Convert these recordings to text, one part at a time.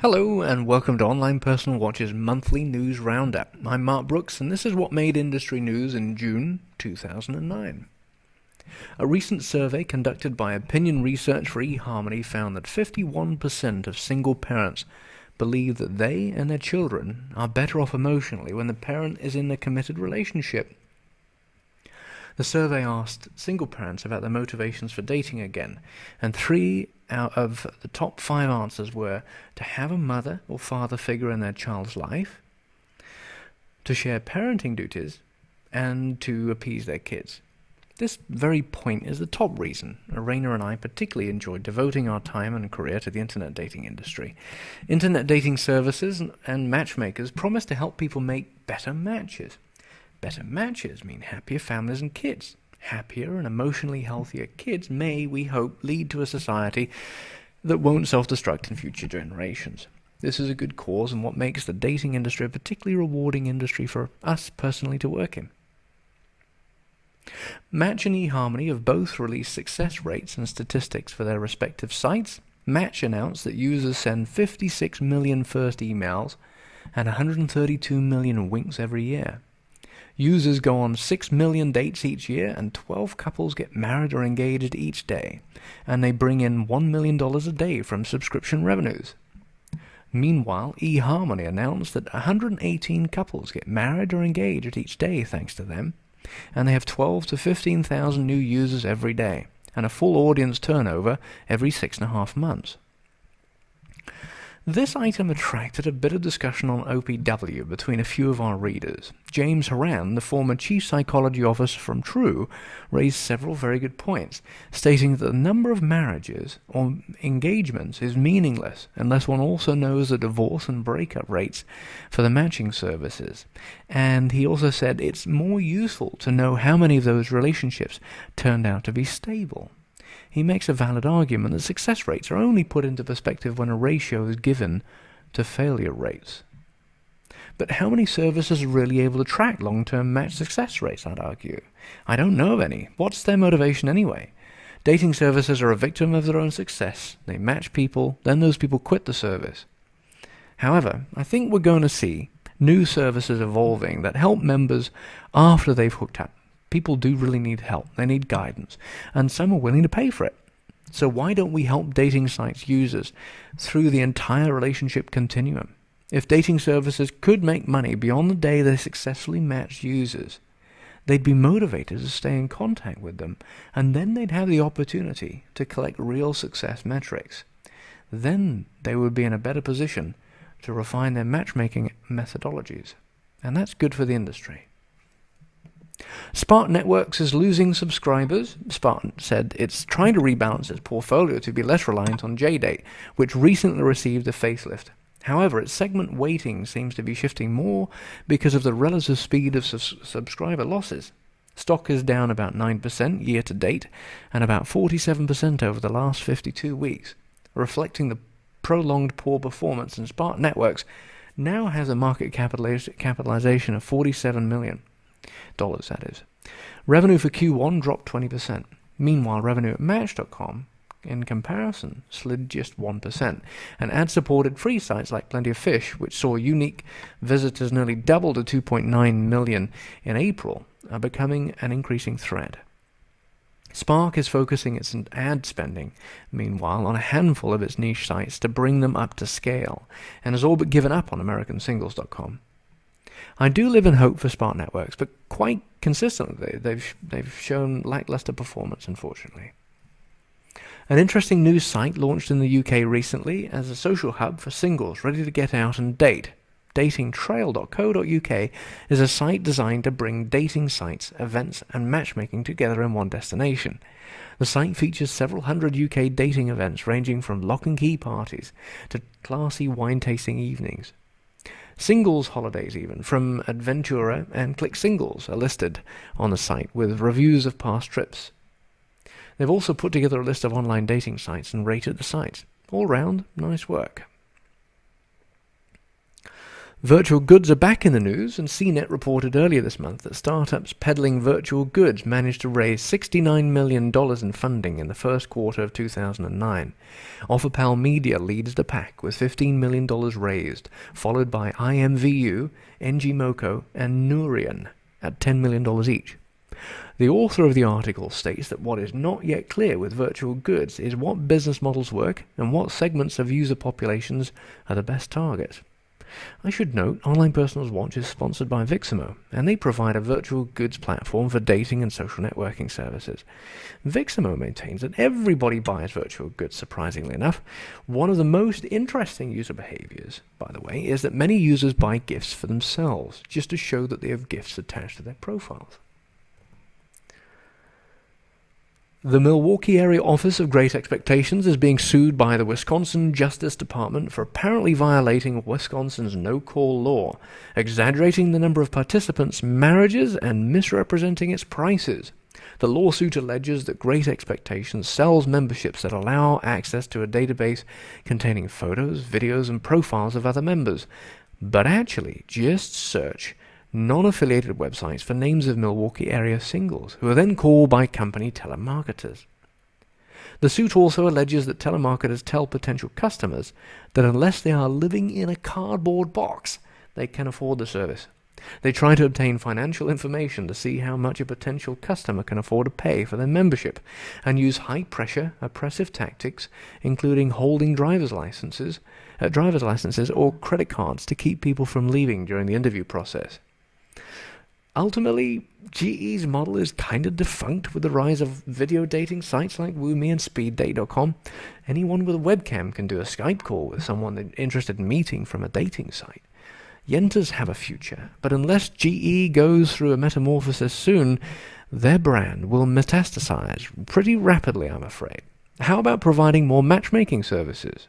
Hello and welcome to Online Personal Watch's monthly news roundup. I'm Mark Brooks and this is what made industry news in June 2009. A recent survey conducted by Opinion Research for eHarmony found that 51% of single parents believe that they and their children are better off emotionally when the parent is in a committed relationship. The survey asked single parents about their motivations for dating again, and 3 out of the top 5 answers were to have a mother or father figure in their child's life, to share parenting duties, and to appease their kids. This very point is the top reason Arena and I particularly enjoyed devoting our time and career to the internet dating industry. Internet dating services and matchmakers promise to help people make better matches. Better matches mean happier families and kids. Happier and emotionally healthier kids may, we hope, lead to a society that won't self-destruct in future generations. This is a good cause and what makes the dating industry a particularly rewarding industry for us personally to work in. Match and eHarmony have both released success rates and statistics for their respective sites. Match announced that users send 56 million first emails and 132 million winks every year. Users go on 6 million dates each year, and 12 couples get married or engaged each day, and they bring in $1 million a day from subscription revenues. Meanwhile, eHarmony announced that 118 couples get married or engaged each day thanks to them, and they have 12 to 15,000 new users every day, and a full audience turnover every 6.5 months. This item attracted a bit of discussion on OPW between a few of our readers. James Horan, the former Chief Psychology Officer from True, raised several very good points, stating that the number of marriages or engagements is meaningless unless one also knows the divorce and breakup rates for the matching services. And he also said it's more useful to know how many of those relationships turned out to be stable. He makes a valid argument that success rates are only put into perspective when a ratio is given to failure rates. But how many services are really able to track long-term match success rates, I'd argue? I don't know of any. What's their motivation anyway? Dating services are a victim of their own success. They match people, then those people quit the service. However, I think we're going to see new services evolving that help members after they've hooked up. People do really need help. They need guidance. And some are willing to pay for it. So why don't we help dating sites users through the entire relationship continuum? If dating services could make money beyond the day they successfully match users, they'd be motivated to stay in contact with them, and then they'd have the opportunity to collect real success metrics. Then they would be in a better position to refine their matchmaking methodologies. And that's good for the industry. Spark Networks is losing subscribers. Spark said it's trying to rebalance its portfolio to be less reliant on JDate, which recently received a facelift. However, its segment weighting seems to be shifting more because of the relative speed of subscriber losses. Stock is down about 9% year to date and about 47% over the last 52 weeks, reflecting the prolonged poor performance, and Spark Networks now has a market capitalization of $47 million. That is. Revenue for Q1 dropped 20%. Meanwhile, revenue at Match.com, in comparison, slid just 1%. And ad-supported free sites like Plenty of Fish, which saw unique visitors nearly double to 2.9 million in April, are becoming an increasing threat. Spark is focusing its ad spending, meanwhile, on a handful of its niche sites to bring them up to scale, and has all but given up on AmericanSingles.com. I do live in hope for Spark Networks, but quite consistently they've shown lackluster performance, unfortunately. An interesting news site launched in the UK recently as a social hub for singles ready to get out and date. Datingtrail.co.uk is a site designed to bring dating sites, events, and matchmaking together in one destination. The site features several hundred UK dating events ranging from lock and key parties to classy wine tasting evenings. Singles holidays even, from Adventura and Click Singles, are listed on the site with reviews of past trips. They've also put together a list of online dating sites and rated the sites. All round, nice work. Virtual goods are back in the news, and CNET reported earlier this month that startups peddling virtual goods managed to raise $69 million in funding in the first quarter of 2009. OfferPal Media leads the pack with $15 million raised, followed by IMVU, NGMoco, and Nurian at $10 million each. The author of the article states that what is not yet clear with virtual goods is what business models work and what segments of user populations are the best targets. I should note, Online Personals Watch is sponsored by Viximo, and they provide a virtual goods platform for dating and social networking services. Viximo maintains that everybody buys virtual goods, surprisingly enough. One of the most interesting user behaviors, by the way, is that many users buy gifts for themselves, just to show that they have gifts attached to their profiles. The Milwaukee area Office of Great Expectations is being sued by the Wisconsin Justice Department for apparently violating Wisconsin's no-call law, exaggerating the number of participants' marriages, and misrepresenting its prices. The lawsuit alleges that Great Expectations sells memberships that allow access to a database containing photos, videos, and profiles of other members, but actually just search non-affiliated websites for names of Milwaukee area singles, who are then called by company telemarketers. The suit also alleges that telemarketers tell potential customers that unless they are living in a cardboard box, they can afford the service. They try to obtain financial information to see how much a potential customer can afford to pay for their membership, and use high-pressure, oppressive tactics, including holding driver's licenses or credit cards to keep people from leaving during the interview process. Ultimately, GE's model is kind of defunct with the rise of video dating sites like WooMe and SpeedDate.com. Anyone with a webcam can do a Skype call with someone interested in meeting from a dating site. Yentas have a future, but unless GE goes through a metamorphosis soon, their brand will metastasize pretty rapidly, I'm afraid. How about providing more matchmaking services?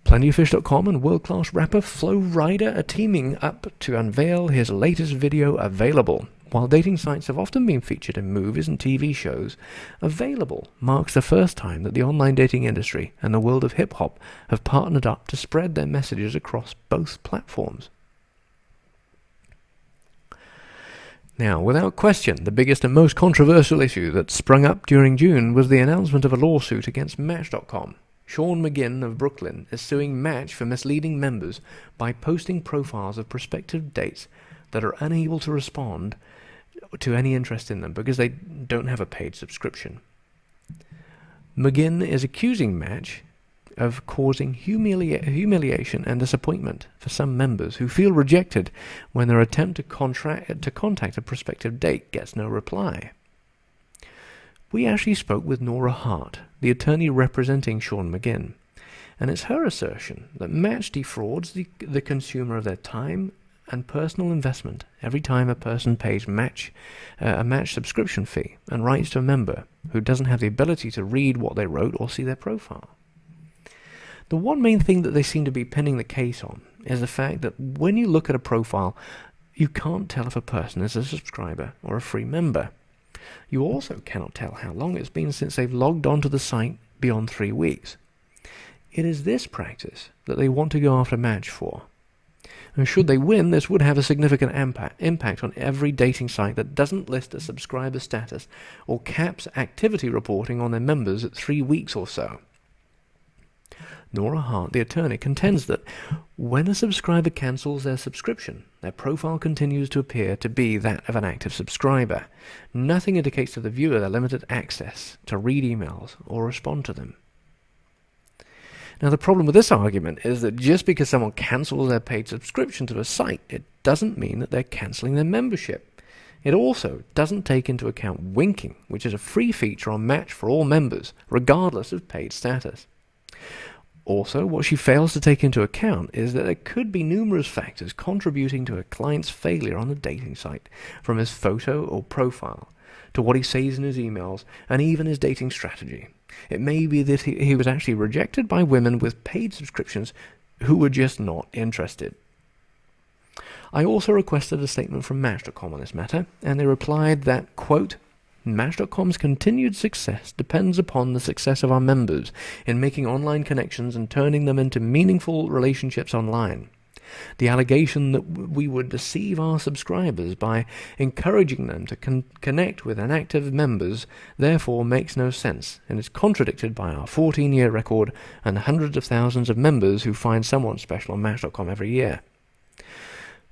PlentyOfFish.com and world-class rapper Flo Rida are teaming up to unveil his latest video, Available. While dating sites have often been featured in movies and TV shows, Available marks the first time that the online dating industry and the world of hip-hop have partnered up to spread their messages across both platforms. Now, without question, the biggest and most controversial issue that sprung up during June was the announcement of a lawsuit against Match.com. Sean McGinn of Brooklyn is suing Match for misleading members by posting profiles of prospective dates that are unable to respond to any interest in them because they don't have a paid subscription. McGinn is accusing Match of causing humiliation and disappointment for some members who feel rejected when their attempt to contact a prospective date gets no reply. We actually spoke with Nora Hart, the attorney representing Sean McGinn, and it's her assertion that Match defrauds the consumer of their time and personal investment every time a person pays a Match subscription fee and writes to a member who doesn't have the ability to read what they wrote or see their profile. The one main thing that they seem to be pinning the case on is the fact that when you look at a profile, you can't tell if a person is a subscriber or a free member. You also cannot tell how long it's been since they've logged onto the site beyond 3 weeks. It is this practice that they want to go after Match for. And should they win, this would have a significant impact on every dating site that doesn't list a subscriber status or caps activity reporting on their members at 3 weeks or so. Nora Hart, the attorney, contends that when a subscriber cancels their subscription, their profile continues to appear to be that of an active subscriber. Nothing indicates to the viewer their limited access to read emails or respond to them. Now, the problem with this argument is that just because someone cancels their paid subscription to a site, it doesn't mean that they're canceling their membership. It also doesn't take into account winking, which is a free feature on Match for all members, regardless of paid status. Also, what she fails to take into account is that there could be numerous factors contributing to a client's failure on the dating site, from his photo or profile, to what he says in his emails, and even his dating strategy. It may be that he was actually rejected by women with paid subscriptions who were just not interested. I also requested a statement from Match.com on this matter, and they replied that, quote, Match.com's continued success depends upon the success of our members in making online connections and turning them into meaningful relationships online. The allegation that we would deceive our subscribers by encouraging them to connect with inactive members therefore makes no sense, and is contradicted by our 14-year record and hundreds of thousands of members who find someone special on Match.com every year.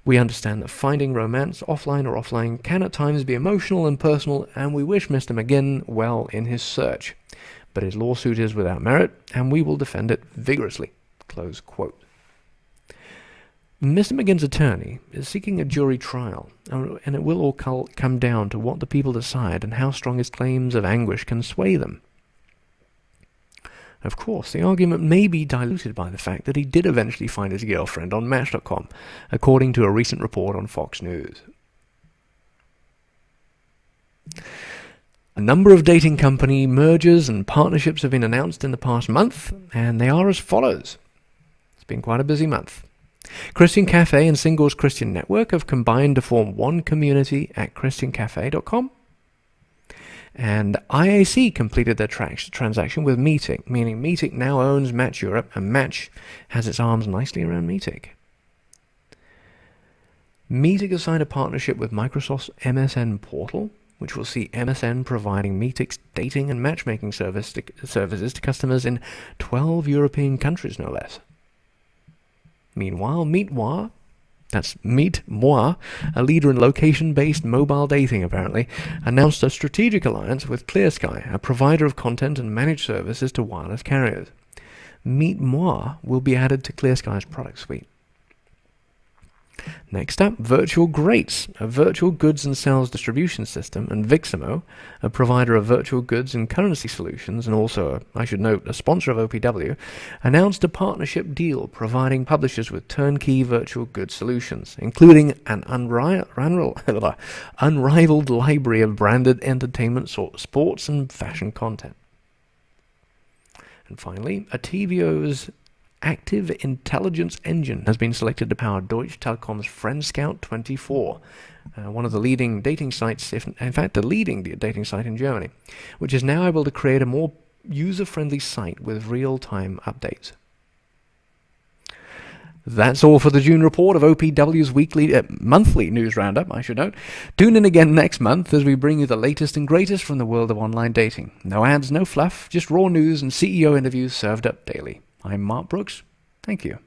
We understand that finding romance, offline or offline, can at times be emotional and personal, and we wish Mr. McGinn well in his search. But his lawsuit is without merit, and we will defend it vigorously. Close quote. Mr. McGinn's attorney is seeking a jury trial, and it will all come down to what the people decide and how strong his claims of anguish can sway them. Of course, the argument may be diluted by the fact that he did eventually find his girlfriend on Match.com, according to a recent report on Fox News. A number of dating company mergers and partnerships have been announced in the past month, and they are as follows. It's been quite a busy month. Christian Cafe and Singles Christian Network have combined to form one community at christiancafe.com. And IAC completed their transaction with Meetic, meaning Meetic now owns Match Europe, and Match has its arms nicely around Meetic. Meetic has signed a partnership with Microsoft's MSN Portal, which will see MSN providing Meetic's dating and matchmaking services to customers in 12 European countries, no less. Meanwhile, Meet Moi, a leader in location-based mobile dating apparently, announced a strategic alliance with ClearSky, a provider of content and managed services to wireless carriers. Meet Moi will be added to ClearSky's product suite. Next up, Virtual Greats, a virtual goods and sales distribution system, and Viximo, a provider of virtual goods and currency solutions, and also, I should note, a sponsor of OPW, announced a partnership deal providing publishers with turnkey virtual goods solutions, including an unrivaled library of branded entertainment, sports, and fashion content. And finally, Ativio's Active Intelligence Engine has been selected to power Deutsche Telekom's Friend Scout 24, one of the leading dating sites, in fact the leading dating site in Germany, which is now able to create a more user-friendly site with real-time updates. That's all for the June report of OPW's monthly news roundup, I should note. Tune in again next month as we bring you the latest and greatest from the world of online dating. No ads, no fluff, just raw news and CEO interviews served up daily. I'm Mark Brooks. Thank you.